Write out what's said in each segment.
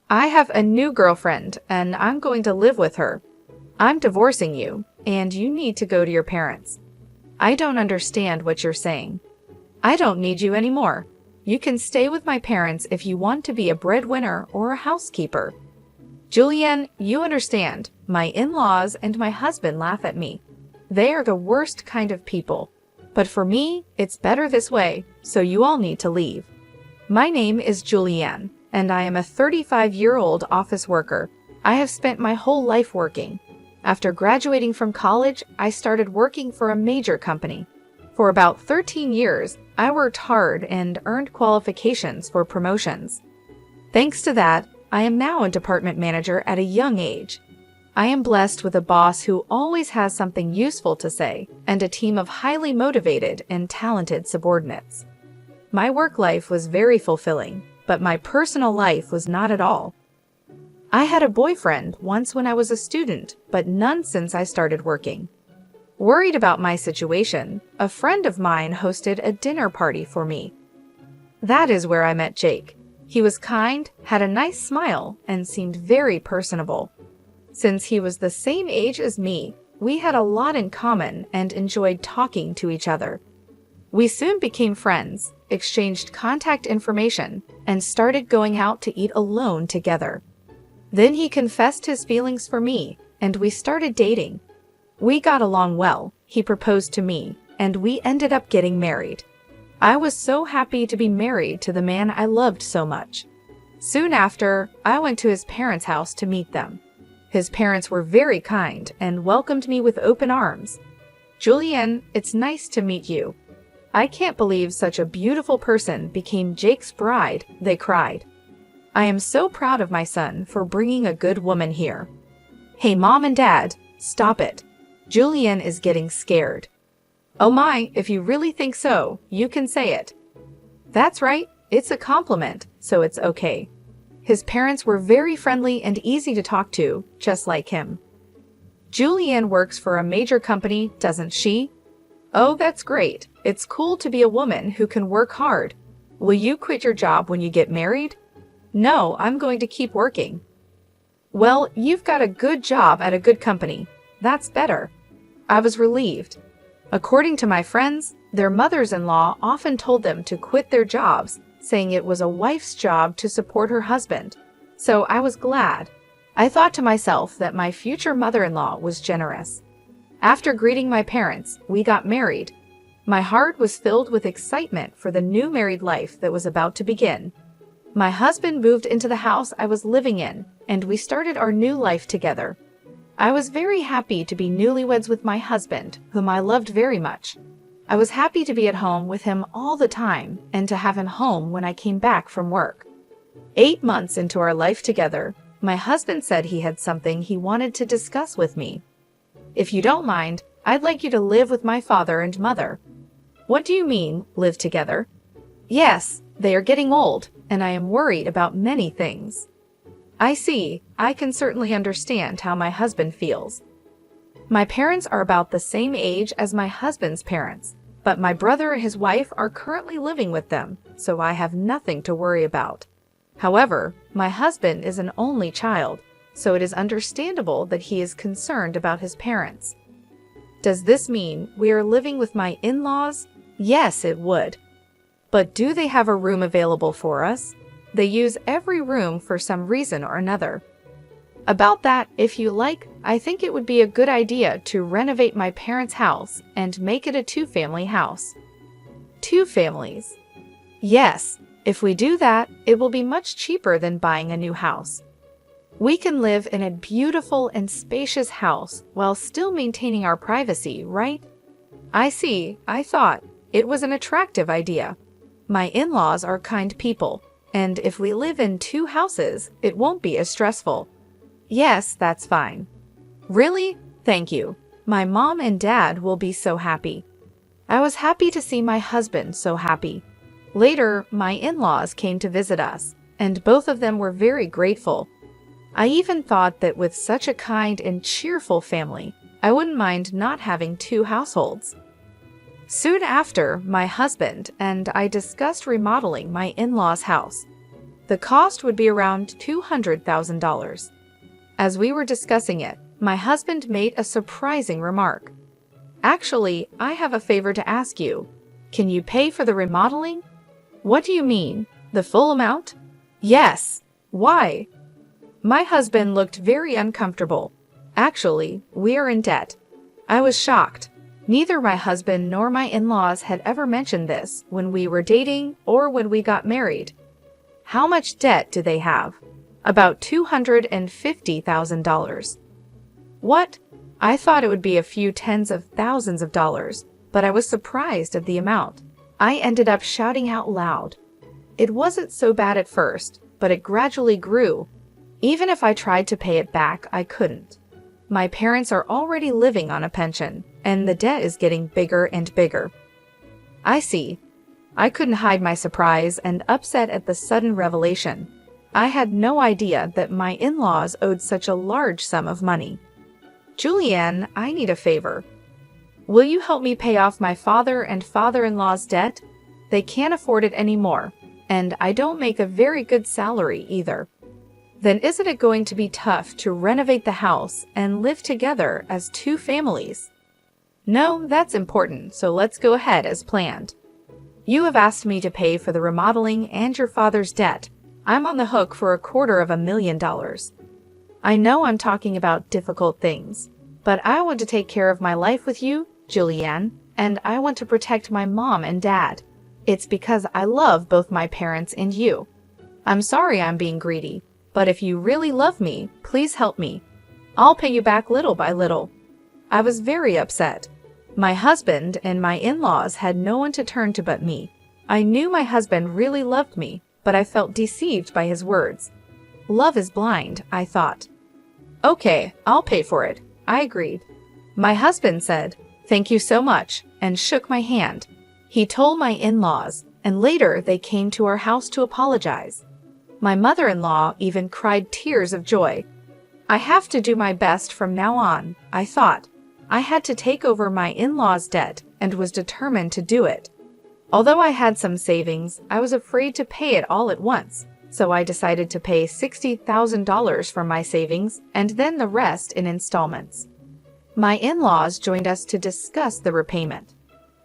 I have a new girlfriend and I'm going to live with her. I'm divorcing you, and you need to go to your parents. I don't understand what you're saying. I don't need you anymore. You can stay with my parents if you want to be a breadwinner or a housekeeper. Julianne, you understand. My in-laws and my husband laugh at me. They are the worst kind of people. But for me, it's better this way, so you all need to leave. My name is Julianne, and I am a 35-year-old office worker. I have spent my whole life working. After graduating from college, I started working for a major company. For about 13 years, I worked hard and earned qualifications for promotions. Thanks to that, I am now a department manager at a young age. I am blessed with a boss who always has something useful to say and a team of highly motivated and talented subordinates. My work life was very fulfilling, but my personal life was not at all. I had a boyfriend once when I was a student, but none since I started working. Worried about my situation, a friend of mine hosted a dinner party for me. That is where I met Jake. He was kind, had a nice smile, and seemed very personable. Since he was the same age as me, we had a lot in common and enjoyed talking to each other. We soon became friends, exchanged contact information, and started going out to eat alone together. Then he confessed his feelings for me, and we started dating. We got along well, he proposed to me, and we ended up getting married. I was so happy to be married to the man I loved so much. Soon after, I went to his parents' house to meet them. His parents were very kind and welcomed me with open arms. Julianne, it's nice to meet you. I can't believe such a beautiful person became Jake's bride, they cried. I am so proud of my son for bringing a good woman here. Hey, Mom and Dad, stop it. Julianne is getting scared. Oh my, if you really think so, you can say it. That's right, it's a compliment, so it's okay. His parents were very friendly and easy to talk to, just like him. Julianne works for a major company, doesn't she? Oh, that's great. It's cool to be a woman who can work hard. Will you quit your job when you get married? No, I'm going to keep working. Well, you've got a good job at a good company. That's better. I was relieved. According to my friends, their mothers-in-law often told them to quit their jobs, saying it was a wife's job to support her husband. So I was glad. I thought to myself that my future mother-in-law was generous. After greeting my parents, we got married. My heart was filled with excitement for the new married life that was about to begin. My husband moved into the house I was living in, and we started our new life together. I was very happy to be newlyweds with my husband, whom I loved very much. I was happy to be at home with him all the time and to have him home when I came back from work. 8 months into our life together, my husband said he had something he wanted to discuss with me. If you don't mind, I'd like you to live with my father and mother. What do you mean, live together? Yes, they are getting old, and I am worried about many things. I see. I can certainly understand how my husband feels. My parents are about the same age as my husband's parents, but my brother and his wife are currently living with them, so I have nothing to worry about. However, my husband is an only child, so it is understandable that he is concerned about his parents. Does this mean we are living with my in-laws? Yes, it would. But do they have a room available for us? They use every room for some reason or another. About that, if you like, I think it would be a good idea to renovate my parents' house and make it a 2-family house. 2 families. Yes, if we do that, it will be much cheaper than buying a new house. We can live in a beautiful and spacious house while still maintaining our privacy, right? I see. I thought it was an attractive idea. My in-laws are kind people. And if we live in 2 houses, it won't be as stressful. Yes, that's fine. Really? Thank you. My mom and dad will be so happy. I was happy to see my husband so happy. Later, my in-laws came to visit us, and both of them were very grateful. I even thought that with such a kind and cheerful family, I wouldn't mind not having 2 households. Soon after, my husband and I discussed remodeling my in-laws' house. The cost would be around $200,000. As we were discussing it, my husband made a surprising remark. Actually, I have a favor to ask you. Can you pay for the remodeling? What do you mean? The full amount? Yes. Why? My husband looked very uncomfortable. Actually, we are in debt. I was shocked. Neither my husband nor my in-laws had ever mentioned this when we were dating or when we got married. How much debt do they have? About $250,000. What? I thought it would be a few tens of thousands of dollars, but I was surprised at the amount. I ended up shouting out loud. It wasn't so bad at first, but it gradually grew. Even if I tried to pay it back, I couldn't. My parents are already living on a pension, and the debt is getting bigger and bigger. I see. I couldn't hide my surprise and upset at the sudden revelation. I had no idea that my in-laws owed such a large sum of money. Julianne, I need a favor. Will you help me pay off my father and father-in-law's debt? They can't afford it anymore, and I don't make a very good salary either. Then isn't it going to be tough to renovate the house and live together as two families? No, that's important, so let's go ahead as planned. You have asked me to pay for the remodeling and your father's debt. I'm on the hook for $250,000. I know I'm talking about difficult things, but I want to take care of my life with you, Julianne, and I want to protect my mom and dad. It's because I love both my parents and you. I'm sorry I'm being greedy, but if you really love me, please help me. I'll pay you back little by little. I was very upset. My husband and my in-laws had no one to turn to but me. I knew my husband really loved me, but I felt deceived by his words. Love is blind, I thought. Okay, I'll pay for it, I agreed. My husband said, "Thank you so much," and shook my hand. He told my in-laws, and later they came to our house to apologize. My mother-in-law even cried tears of joy. I have to do my best from now on, I thought. I had to take over my in-laws' debt and was determined to do it. Although I had some savings, I was afraid to pay it all at once, so I decided to pay $60,000 from my savings and then the rest in installments. My in-laws joined us to discuss the repayment.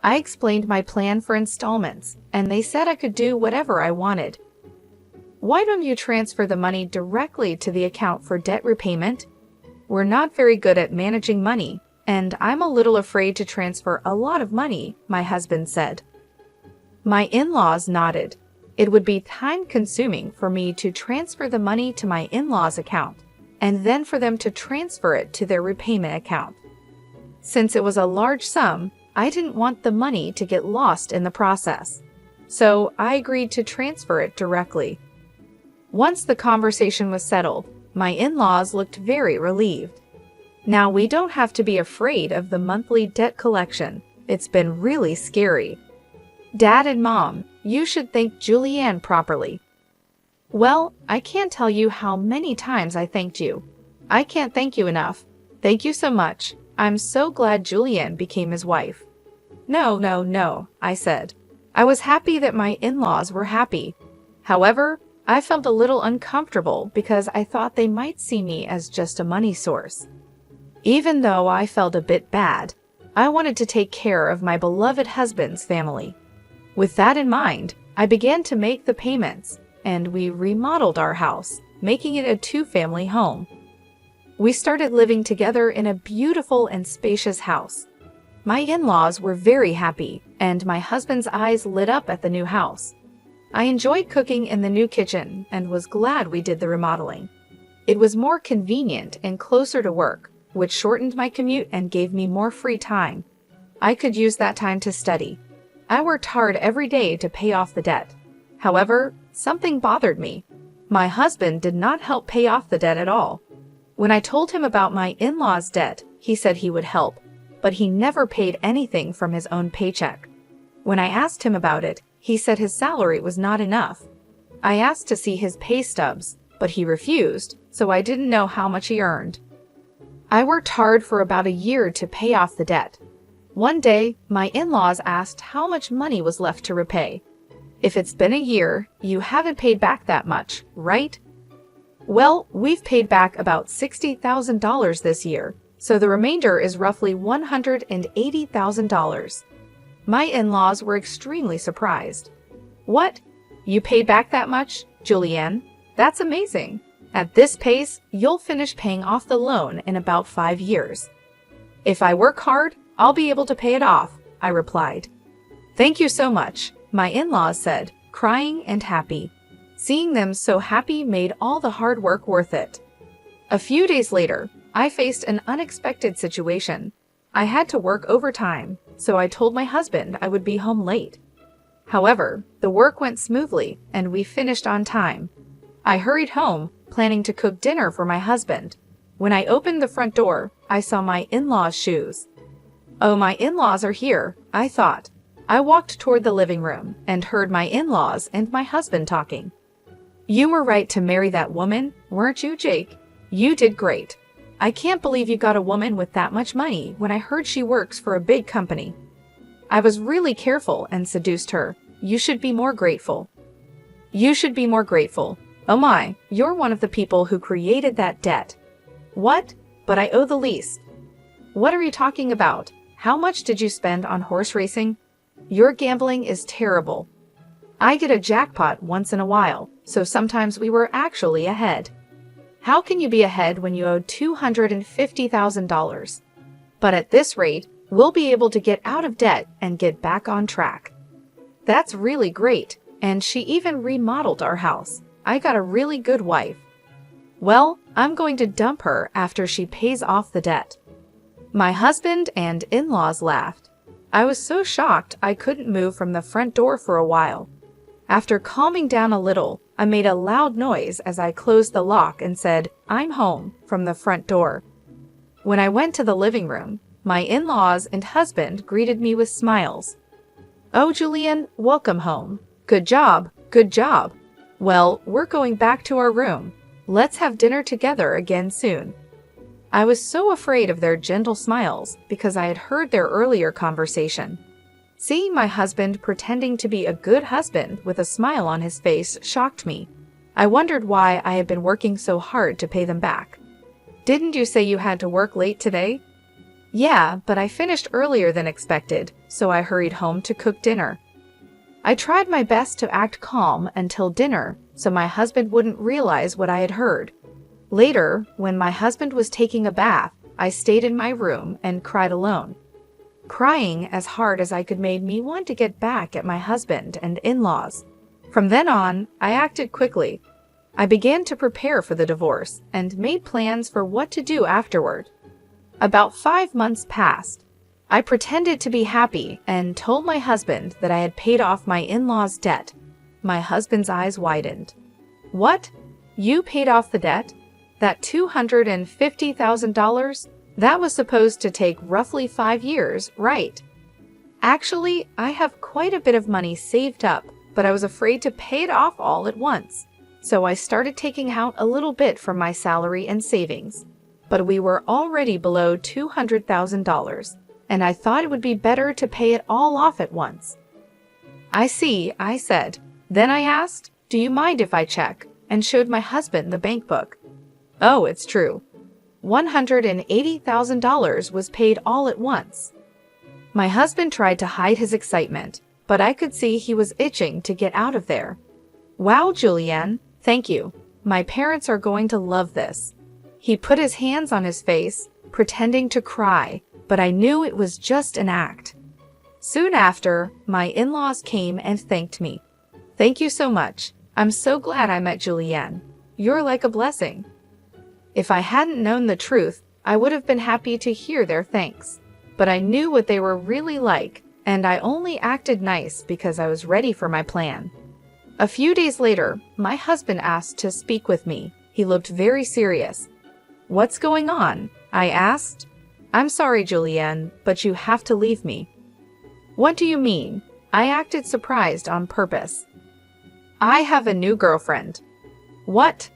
I explained my plan for installments, and they said I could do whatever I wanted. Why don't you transfer the money directly to the account for debt repayment? We're not very good at managing money, and I'm a little afraid to transfer a lot of money, my husband said. My in-laws nodded. It would be time-consuming for me to transfer the money to my in-laws' account, and then for them to transfer it to their repayment account. Since it was a large sum, I didn't want the money to get lost in the process, so I agreed to transfer it directly. Once the conversation was settled, my in-laws looked very relieved. Now we don't have to be afraid of the monthly debt collection. It's been really scary. Dad and Mom, you should thank Julianne properly. Well, I can't tell you how many times I thanked you. I can't thank you enough. Thank you so much. I'm so glad Julianne became his wife. No, I said. I was happy that my in-laws were happy. However, I felt a little uncomfortable because I thought they might see me as just a money source. Even though I felt a bit bad, I wanted to take care of my beloved husband's family. With that in mind, I began to make the payments, and we remodeled our house, making it a two-family home. We started living together in a beautiful and spacious house. My in-laws were very happy, and my husband's eyes lit up at the new house. I enjoyed cooking in the new kitchen and was glad we did the remodeling. It was more convenient and closer to work, which shortened my commute and gave me more free time. I could use that time to study. I worked hard every day to pay off the debt. However, something bothered me. My husband did not help pay off the debt at all. When I told him about my in-laws' debt, he said he would help, but he never paid anything from his own paycheck. When I asked him about it, he said his salary was not enough. I asked to see his pay stubs, but he refused, so I didn't know how much he earned. I worked hard for about a year to pay off the debt. One day, my in-laws asked how much money was left to repay. If it's been a year, you haven't paid back that much, right? Well, we've paid back about $60,000 this year, so the remainder is roughly $180,000. My in-laws were extremely surprised. What? You paid back that much, Julianne? That's amazing. At this pace, you'll finish paying off the loan in about 5 years. If I work hard, I'll be able to pay it off, I replied. Thank you so much, my in-laws said, crying and happy. Seeing them so happy made all the hard work worth it. A few days later, I faced an unexpected situation. I had to work overtime, so I told my husband I would be home late. However, the work went smoothly and we finished on time. I hurried home, planning to cook dinner for my husband. When I opened the front door, I saw my in-laws' shoes. Oh, my in-laws are here, I thought. I walked toward the living room and heard my in-laws and my husband talking. You were right to marry that woman, weren't you, Jake? You did great. I can't believe you got a woman with that much money when I heard she works for a big company. I was really careful and seduced her. You should be more grateful. You should be more grateful. Oh my, you're one of the people who created that debt. What? But I owe the least. What are you talking about? How much did you spend on horse racing? Your gambling is terrible. I get a jackpot once in a while, so sometimes we were actually ahead. How can you be ahead when you owe $250,000? But at this rate, we'll be able to get out of debt and get back on track. That's really great, and she even remodeled our house. I got a really good wife. Well, I'm going to dump her after she pays off the debt. My husband and in-laws laughed. I was so shocked I couldn't move from the front door for a while. After calming down a little, I made a loud noise as I closed the lock and said, "I'm home," from the front door. When I went to the living room, my in-laws and husband greeted me with smiles. Oh, Julianne, welcome home. Good job, good job. Well, we're going back to our room. Let's have dinner together again soon. I was so afraid of their gentle smiles because I had heard their earlier conversation. Seeing my husband pretending to be a good husband with a smile on his face shocked me. I wondered why I had been working so hard to pay them back. Didn't you say you had to work late today? Yeah, but I finished earlier than expected, so I hurried home to cook dinner. I tried my best to act calm until dinner, so my husband wouldn't realize what I had heard. Later, when my husband was taking a bath, I stayed in my room and cried alone. Crying as hard as I could made me want to get back at my husband and in-laws. From then on, I acted quickly. I began to prepare for the divorce and made plans for what to do afterward. About 5 months passed. I pretended to be happy and told my husband that I had paid off my in-laws' debt. My husband's eyes widened. What? You paid off the debt? That $250,000? That was supposed to take roughly 5 years, right? Actually, I have quite a bit of money saved up, but I was afraid to pay it off all at once. So I started taking out a little bit from my salary and savings. But we were already below $200,000, and I thought it would be better to pay it all off at once. I see, I said. Then I asked, do you mind if I check? And showed my husband the bank book. Oh, it's true. $180,000 was paid all at once. My husband tried to hide his excitement, but I could see he was itching to get out of there. Wow, Julianne, thank you. My parents are going to love this. He put his hands on his face, pretending to cry, but I knew it was just an act. Soon after, my in-laws came and thanked me. Thank you so much. I'm so glad I met Julianne. You're like a blessing. If I hadn't known the truth, I would have been happy to hear their thanks. But I knew what they were really like, and I only acted nice because I was ready for my plan. A few days later, my husband asked to speak with me. He looked very serious. What's going on? I asked. I'm sorry, Julianne, but you have to leave me. What do you mean? I acted surprised on purpose. I have a new girlfriend. What?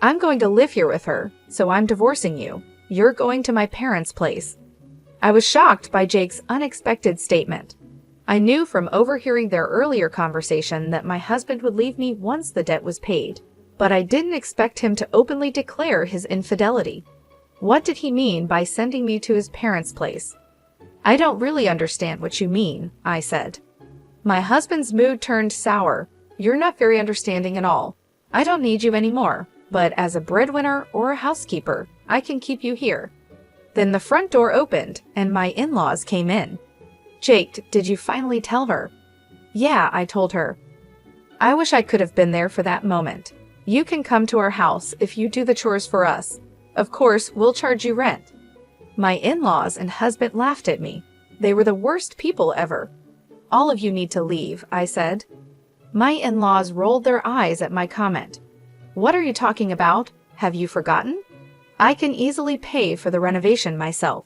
I'm going to live here with her, so I'm divorcing you. You're going to my parents' place. I was shocked by Jake's unexpected statement. I knew from overhearing their earlier conversation that my husband would leave me once the debt was paid, but I didn't expect him to openly declare his infidelity. What did he mean by sending me to his parents' place? I don't really understand what you mean, I said. My husband's mood turned sour. You're not very understanding at all. I don't need you anymore, but as a breadwinner or a housekeeper, I can keep you here. Then the front door opened, and my in-laws came in. Jake, did you finally tell her? Yeah, I told her. I wish I could have been there for that moment. You can come to our house if you do the chores for us. Of course, we'll charge you rent. My in-laws and husband laughed at me. They were the worst people ever. All of you need to leave, I said. My in-laws rolled their eyes at my comment. What are you talking about? Have you forgotten? I can easily pay for the renovation myself.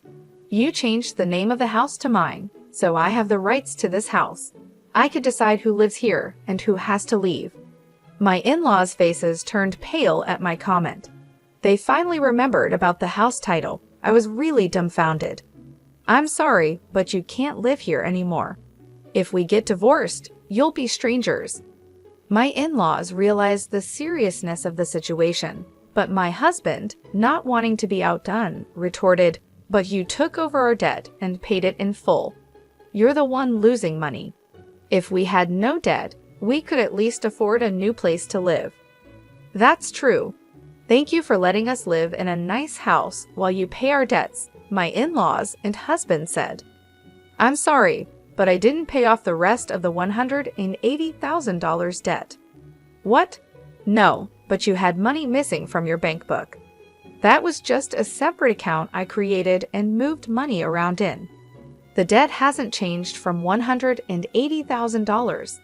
You changed the name of the house to mine, so I have the rights to this house. I could decide who lives here and who has to leave. My in-laws' faces turned pale at my comment. They finally remembered about the house title. I was really dumbfounded. I'm sorry, but you can't live here anymore. If we get divorced, you'll be strangers. My in-laws realized the seriousness of the situation, but my husband, not wanting to be outdone, retorted, But you took over our debt and paid it in full. You're the one losing money. If we had no debt, we could at least afford a new place to live. That's true. Thank you for letting us live in a nice house while you pay our debts, my in-laws and husband said. I'm sorry, but I didn't pay off the rest of the $180,000 debt. What? No, but you had money missing from your bank book. That was just a separate account I created and moved money around in. The debt hasn't changed from $180,000.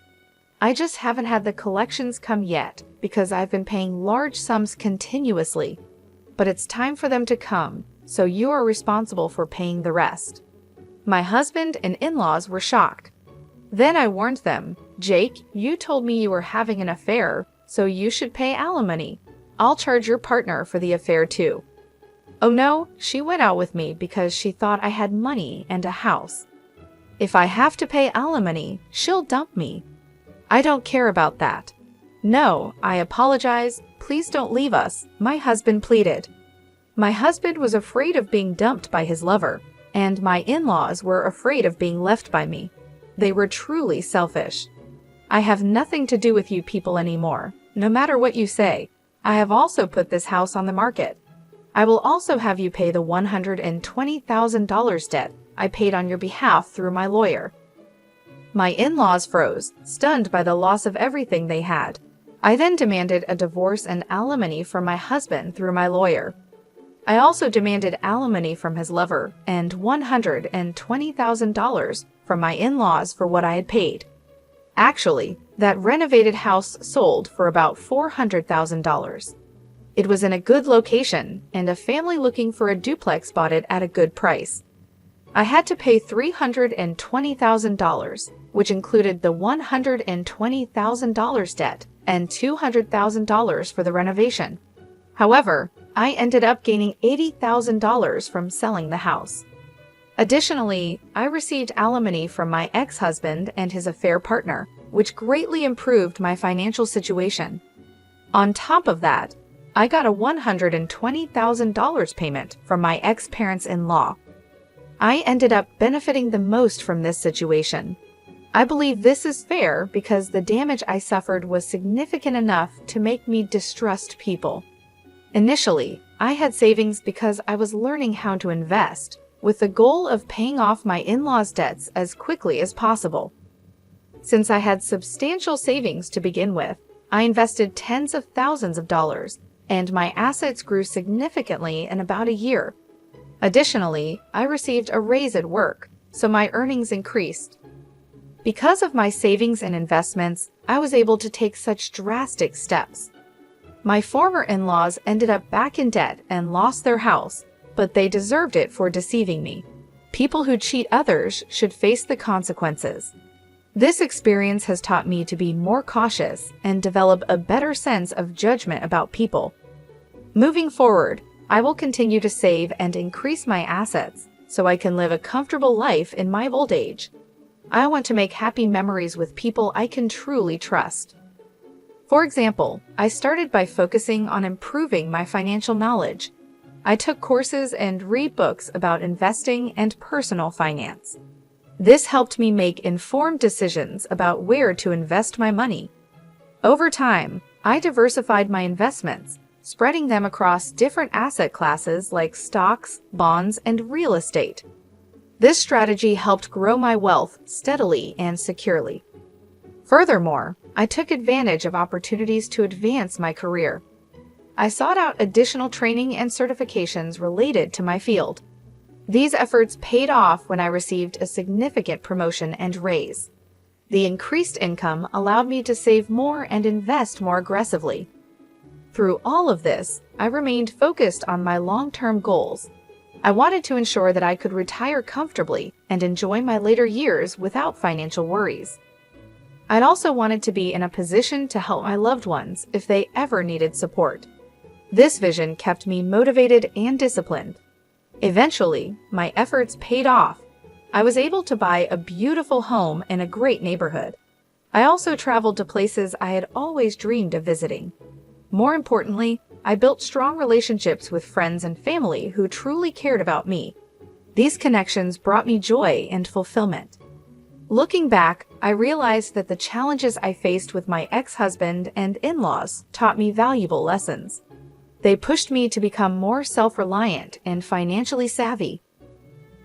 I just haven't had the collections come yet because I've been paying large sums continuously. But it's time for them to come, so you are responsible for paying the rest. My husband and in-laws were shocked. Then I warned them, Jake, you told me you were having an affair, so you should pay alimony. I'll charge your partner for the affair too. Oh no, she went out with me because she thought I had money and a house. If I have to pay alimony, she'll dump me. I don't care about that. No, I apologize. Please don't leave us, my husband pleaded. My husband was afraid of being dumped by his lover, and my in-laws were afraid of being left by me. They were truly selfish. I have nothing to do with you people anymore, no matter what you say. I have also put this house on the market. I will also have you pay the $120,000 debt I paid on your behalf through my lawyer. My in-laws froze, stunned by the loss of everything they had. I then demanded a divorce and alimony from my husband through my lawyer. I also demanded alimony from his lover and $120,000 from my in-laws for what I had paid. Actually, that renovated house sold for about $400,000. It was in a good location, and a family looking for a duplex bought it at a good price. I had to pay $320,000, which included the $120,000 debt and $200,000 for the renovation. However, I ended up gaining $80,000 from selling the house. Additionally, I received alimony from my ex-husband and his affair partner, which greatly improved my financial situation. On top of that, I got a $120,000 payment from my ex-parents-in-law. I ended up benefiting the most from this situation. I believe this is fair because the damage I suffered was significant enough to make me distrust people. Initially, I had savings because I was learning how to invest, with the goal of paying off my in-laws' debts as quickly as possible. Since I had substantial savings to begin with, I invested tens of thousands of dollars, and my assets grew significantly in about a year. Additionally, I received a raise at work, so my earnings increased. Because of my savings and investments, I was able to take such drastic steps. My former in-laws ended up back in debt and lost their house, but they deserved it for deceiving me. People who cheat others should face the consequences. This experience has taught me to be more cautious and develop a better sense of judgment about people. Moving forward, I will continue to save and increase my assets so I can live a comfortable life in my old age. I want to make happy memories with people I can truly trust. For example, I started by focusing on improving my financial knowledge. I took courses and read books about investing and personal finance. This helped me make informed decisions about where to invest my money. Over time, I diversified my investments, spreading them across different asset classes like stocks, bonds, and real estate. This strategy helped grow my wealth steadily and securely. Furthermore, I took advantage of opportunities to advance my career. I sought out additional training and certifications related to my field. These efforts paid off when I received a significant promotion and raise. The increased income allowed me to save more and invest more aggressively. Through all of this, I remained focused on my long-term goals. I wanted to ensure that I could retire comfortably and enjoy my later years without financial worries. I'd also wanted to be in a position to help my loved ones if they ever needed support. This vision kept me motivated and disciplined. Eventually, my efforts paid off. I was able to buy a beautiful home in a great neighborhood. I also traveled to places I had always dreamed of visiting. More importantly, I built strong relationships with friends and family who truly cared about me. These connections brought me joy and fulfillment. Looking back, I realized that the challenges I faced with my ex-husband and in-laws taught me valuable lessons. They pushed me to become more self-reliant and financially savvy.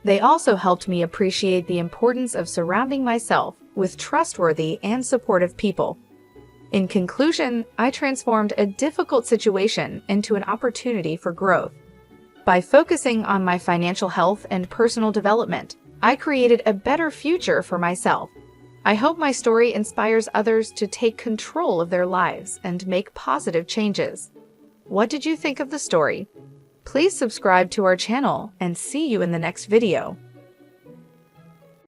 They also helped me appreciate the importance of surrounding myself with trustworthy and supportive people. In conclusion, I transformed a difficult situation into an opportunity for growth. By focusing on my financial health and personal development, I created a better future for myself. I hope my story inspires others to take control of their lives and make positive changes. What did you think of the story? Please subscribe to our channel and see you in the next video.